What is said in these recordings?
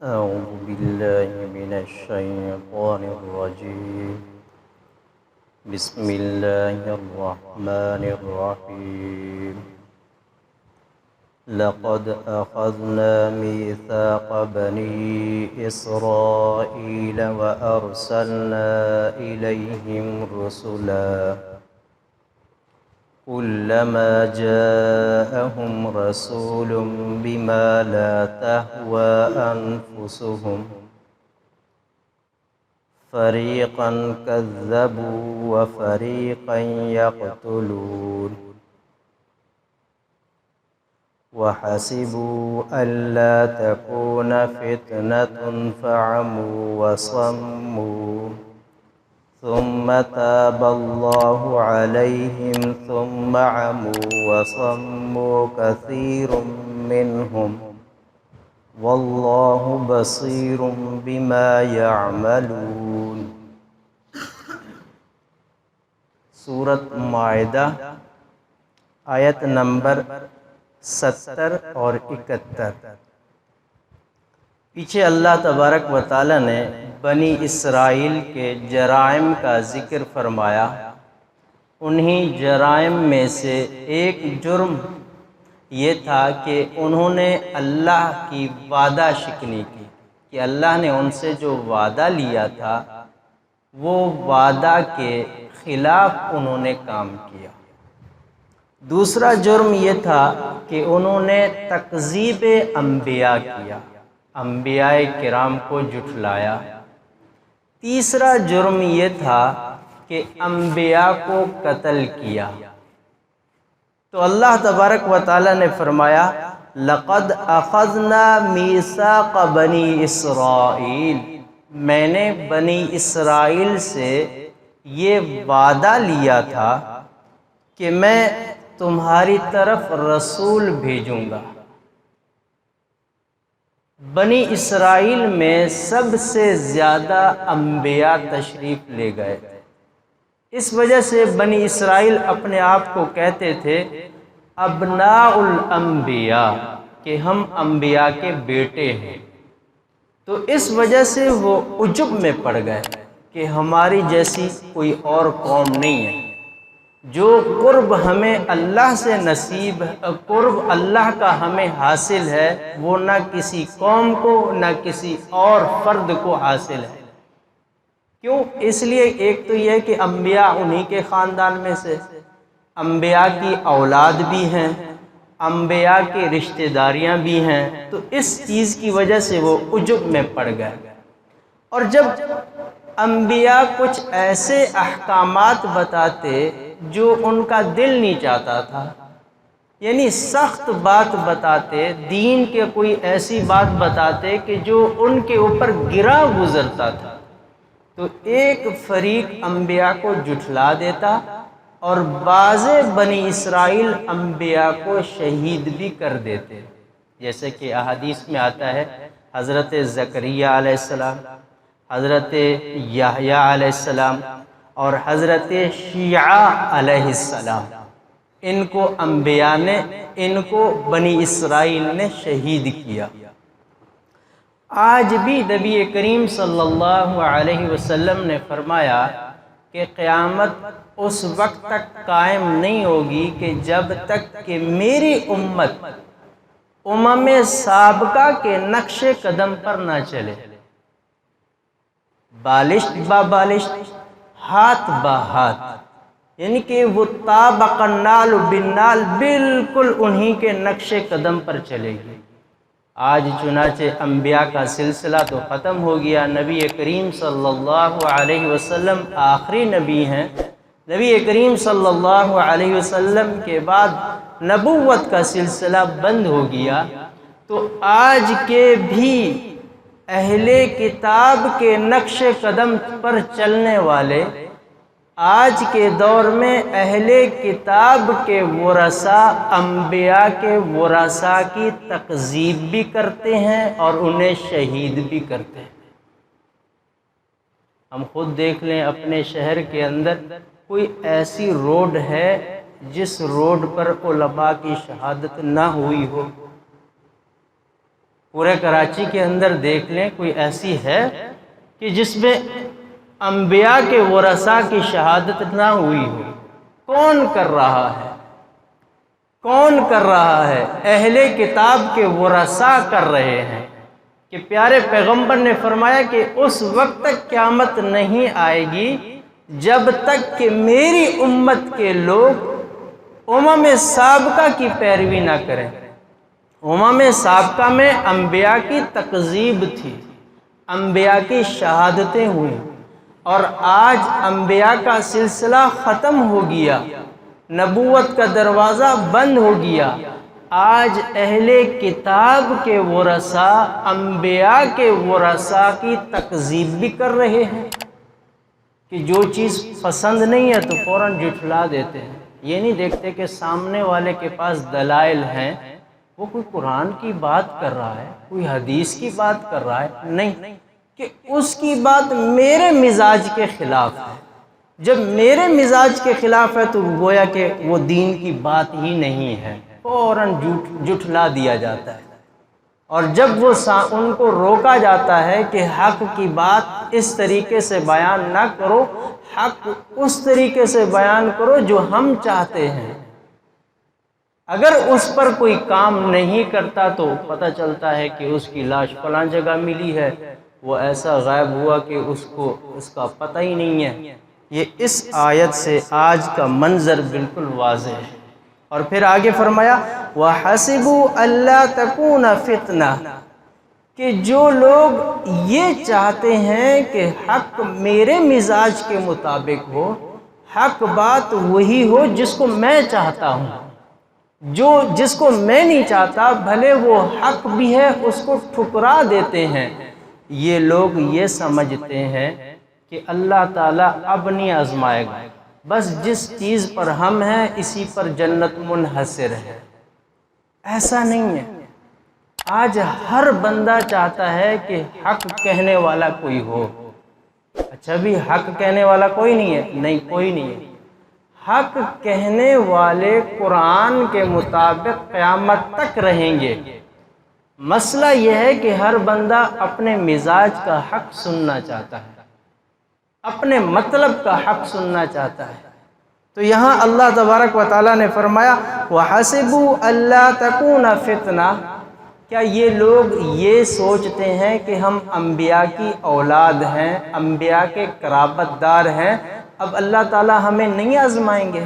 أعوذ بالله من الشيطان الرجيم. بسم الله الرحمن الرحيم. لقد أخذنا ميثاق بني إسرائيل وأرسلنا إليهم رسلا كلما جاءهم رسول بما لا تهوى أنفسهم فريقا كذبوا وفريقا يقتلون وحسبوا ألا تكون فتنة فعموا وصموا ثم تاب الله عليهم ثم عموا وصموا كثير منهم والله بصير بما يعملون. سورۃ مائدہ آیت نمبر 70 اور 71. پیچھے اللہ تبارک و تعالی نے بنی اسرائیل کے جرائم کا ذکر فرمایا. انہی جرائم میں سے ایک جرم یہ تھا کہ انہوں نے اللہ کی وعدہ شکنی کی کہ اللہ نے ان سے جو وعدہ لیا تھا وہ وعدہ کے خلاف انہوں نے کام کیا. دوسرا جرم یہ تھا کہ انہوں نے تکذیب انبیاء کیا، انبیاء کرام کو جھٹلایا. تیسرا جرم یہ تھا کہ انبیاء کو قتل کیا. تو اللہ تبارک و تعالی نے فرمایا لقد اخذنا میثاق بنی اسرائیل، میں نے بنی اسرائیل سے یہ وعدہ لیا تھا کہ میں تمہاری طرف رسول بھیجوں گا. بنی اسرائیل میں سب سے زیادہ انبیاء تشریف لے گئے. اس وجہ سے بنی اسرائیل اپنے آپ کو کہتے تھے ابناء الانبیاء، کہ ہم انبیاء کے بیٹے ہیں. تو اس وجہ سے وہ عجب میں پڑ گئے کہ ہماری جیسی کوئی اور قوم نہیں ہے. جو قرب ہمیں اللہ سے نصیب، قرب اللہ کا ہمیں حاصل ہے، وہ نہ کسی قوم کو نہ کسی اور فرد کو حاصل ہے. کیوں؟ اس لیے ایک تو یہ کہ انبیاء انہی کے خاندان میں سے، انبیاء کی اولاد بھی ہیں، انبیاء کی رشتہ داریاں بھی ہیں. تو اس چیز کی وجہ سے وہ عجب میں پڑ گئے. اور جب انبیاء کچھ ایسے احکامات بتاتے جو ان کا دل نہیں چاہتا تھا، یعنی سخت بات بتاتے، دین کے کوئی ایسی بات بتاتے کہ جو ان کے اوپر گرا گزرتا تھا، تو ایک فریق انبیاء کو جھٹلا دیتا اور بعض بنی اسرائیل انبیاء کو شہید بھی کر دیتے. جیسے کہ احادیث میں آتا ہے حضرت زکریا علیہ السلام، حضرت یحییٰ علیہ السلام اور حضرت شیعہ علیہ السلام، ان کو انبیاء نے، ان کو بنی اسرائیل نے شہید کیا. آج بھی نبی کریم صلی اللہ علیہ وسلم نے فرمایا کہ قیامت اس وقت تک قائم نہیں ہوگی کہ جب تک کہ میری امت امم سابقہ کے نقش قدم پر نہ چلے. بالشت با بالشت، ہاتھ با ہاتھ، یعنی کہ وہ طابق النال بالنال، بالکل انہی کے نقش قدم پر چلے گی. آج چنانچہ انبیاء کا سلسلہ تو ختم ہو گیا. نبی کریم صلی اللہ علیہ وسلم آخری نبی ہیں. نبی کریم صلی اللہ علیہ وسلم کے بعد نبوت کا سلسلہ بند ہو گیا. تو آج کے بھی اہل کتاب کے نقش قدم پر چلنے والے، آج کے دور میں اہل کتاب کے ورثاء انبیاء کے ورثاء کی تکذیب بھی کرتے ہیں اور انہیں شہید بھی کرتے ہیں. ہم خود دیکھ لیں اپنے شہر کے اندر کوئی ایسی روڈ ہے جس روڈ پر علماء کی شہادت نہ ہوئی ہو؟ پورے کراچی کے اندر دیکھ لیں کوئی ایسی ہے کہ جس میں انبیاء کے ورثاء کی شہادت نہ ہوئی ہو؟ کون کر رہا ہے؟ کون کر رہا ہے؟ اہل کتاب کے ورثاء کر رہے ہیں کہ پیارے پیغمبر نے فرمایا کہ اس وقت تک قیامت نہیں آئے گی جب تک کہ میری امت کے لوگ سابقہ کی پیروی نہ کریں۔ سابقہ میں انبیاء کی تکذیب تھی، انبیاء کی شہادتیں ہوئیں، اور آج انبیاء کا سلسلہ ختم ہو گیا، نبوت کا دروازہ بند ہو گیا۔ آج اہل کتاب کے ورثاء انبیاء کے ورثاء کی تکذیب بھی کر رہے ہیں کہ جو چیز پسند نہیں ہے تو فوراً جھٹلا دیتے ہیں۔ یہ نہیں دیکھتے کہ سامنے والے کے پاس دلائل ہیں، وہ کوئی قرآن کی بات کر رہا ہے، کوئی حدیث کی بات کر رہا ہے، نہیں، کہ اس کی بات میرے مزاج کے خلاف ہے۔ جب میرے مزاج کے خلاف ہے تو گویا کہ وہ دین کی بات ہی نہیں ہے، فوراً جھٹلا دیا جاتا ہے۔ اور جب وہ ان کو روکا جاتا ہے کہ حق کی بات اس طریقے سے بیان نہ کرو، حق اس طریقے سے بیان کرو جو ہم چاہتے ہیں، اگر اس پر کوئی کام نہیں کرتا تو پتہ چلتا ہے کہ اس کی لاش فلاں جگہ ملی ہے، وہ ایسا غائب ہوا کہ اس کا پتہ ہی نہیں ہے۔ یہ اس آیت سے آج کا منظر بالکل واضح ہے۔ اور پھر آگے فرمایا وَحَسِبُوا أَلَّا تَكُونَ فِتْنَةً، کہ جو لوگ یہ چاہتے ہیں کہ حق میرے مزاج کے مطابق ہو، حق بات وہی ہو جس کو میں چاہتا ہوں، جس کو میں نہیں چاہتا بھلے وہ حق بھی ہے اس کو ٹھکرا دیتے ہیں۔ یہ لوگ یہ سمجھتے ہیں کہ اللہ تعالیٰ اب نہیں آزمائے گا، بس جس چیز پر ہم ہیں اسی پر جنت منحصر ہے۔ ایسا نہیں ہے۔ آج ہر بندہ چاہتا ہے کہ حق کہنے والا کوئی ہو۔ اچھا بھی حق کہنے والا کوئی نہیں ہے؟ نہیں، کوئی نہیں ہے۔ حق کہنے والے قرآن کے مطابق قیامت تک رہیں گے۔ مسئلہ یہ ہے کہ ہر بندہ اپنے مزاج کا حق سننا چاہتا ہے، اپنے مطلب کا حق سننا چاہتا ہے۔ تو یہاں اللہ تبارک و تعالیٰ نے فرمایا وَحَسِبُوا أَلَّا تَكُونَ فِتْنَةً، کیا یہ لوگ یہ سوچتے ہیں کہ ہم انبیاء کی اولاد ہیں، انبیاء کے قرابت دار ہیں، اب اللہ تعالیٰ ہمیں نہیں آزمائیں گے؟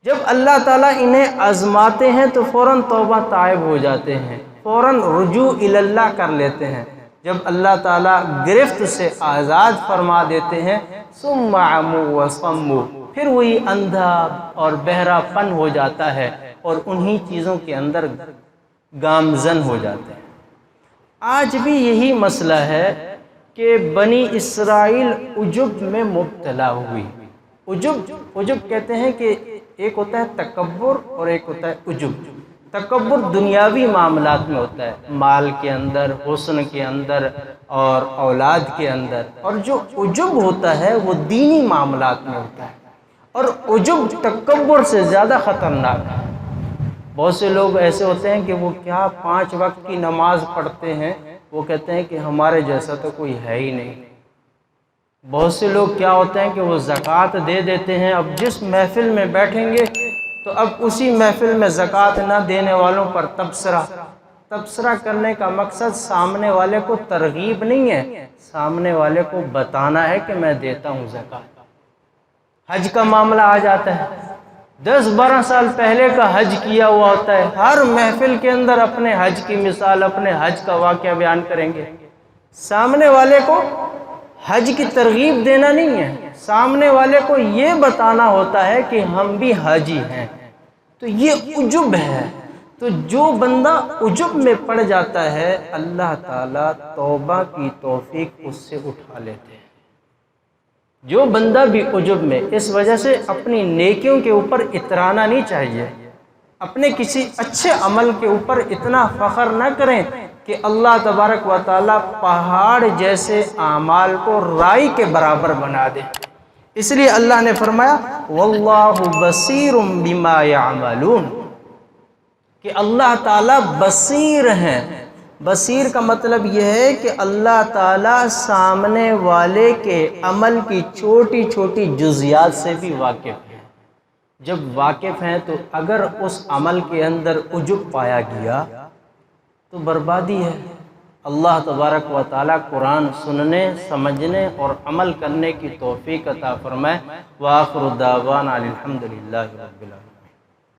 جب اللہ تعالیٰ انہیں آزماتے ہیں تو فوراً توبہ طائب ہو جاتے ہیں، فوراً رجوع اللہ کر لیتے ہیں۔ جب اللہ تعالیٰ گرفت سے آزاد فرما دیتے ہیں ثم عموا وصموا، پھر وہی اندھا اور بہرا پن ہو جاتا ہے اور انہی چیزوں کے اندر گامزن ہو جاتے ہیں۔ آج بھی یہی مسئلہ ہے کہ بنی اسرائیل عجب میں مبتلا ہوئی۔ عجب کہتے ہیں کہ ایک ہوتا ہے تکبر اور ایک ہوتا ہے عجب۔ تکبر دنیاوی معاملات میں ہوتا ہے، مال کے اندر، حسن کے اندر اور اولاد کے اندر، اور جو عجب ہوتا ہے وہ دینی معاملات میں ہوتا ہے، اور عجب تکبر سے زیادہ خطرناک ہے۔ بہت سے لوگ ایسے ہوتے ہیں کہ وہ کیا 5 وقت کی نماز پڑھتے ہیں، وہ کہتے ہیں کہ ہمارے جیسا تو کوئی ہے ہی نہیں۔ بہت سے لوگ کیا ہوتے ہیں کہ وہ زکوٰۃ دے دیتے ہیں، اب جس محفل میں بیٹھیں گے تو اب اسی محفل میں زکوٰۃ نہ دینے والوں پر تبصرہ کرنے کا مقصد سامنے والے کو ترغیب نہیں ہے، سامنے والے کو بتانا ہے کہ میں دیتا ہوں زکوٰۃ۔ حج کا معاملہ آ جاتا ہے، 10-12 سال پہلے کا حج کیا ہوا ہوتا ہے، ہر محفل کے اندر اپنے حج کی مثال، اپنے حج کا واقعہ بیان کریں گے۔ سامنے والے کو حج کی ترغیب دینا نہیں ہے، سامنے والے کو یہ بتانا ہوتا ہے کہ ہم بھی حاجی ہیں۔ تو یہ عجب ہے۔ تو جو بندہ عجب میں پڑ جاتا ہے اللہ تعالیٰ توبہ کی توفیق اس سے اٹھا لیتے ہیں۔ جو بندہ بھی عجب میں، اس وجہ سے اپنی نیکیوں کے اوپر اترانا نہیں چاہیے، اپنے کسی اچھے عمل کے اوپر اتنا فخر نہ کریں کہ اللہ تبارک و تعالیٰ پہاڑ جیسے اعمال کو رائی کے برابر بنا دے۔ اس لیے اللہ نے فرمایا واللہ بصیر بما یعملون، کہ اللہ تعالیٰ بصیر ہیں، بصیر کا مطلب یہ ہے کہ اللہ تعالیٰ سامنے والے کے عمل کی چھوٹی چھوٹی جزیات سے بھی واقف ہے۔ جب واقف ہیں تو اگر اس عمل کے اندر عجب پایا گیا تو بربادی ہے۔ اللہ تبارک و تعالیٰ قرآن سننے، سمجھنے اور عمل کرنے کی توفیق عطا فرمائے۔ وآخر دعوانا الحمدللہ رب العالمین۔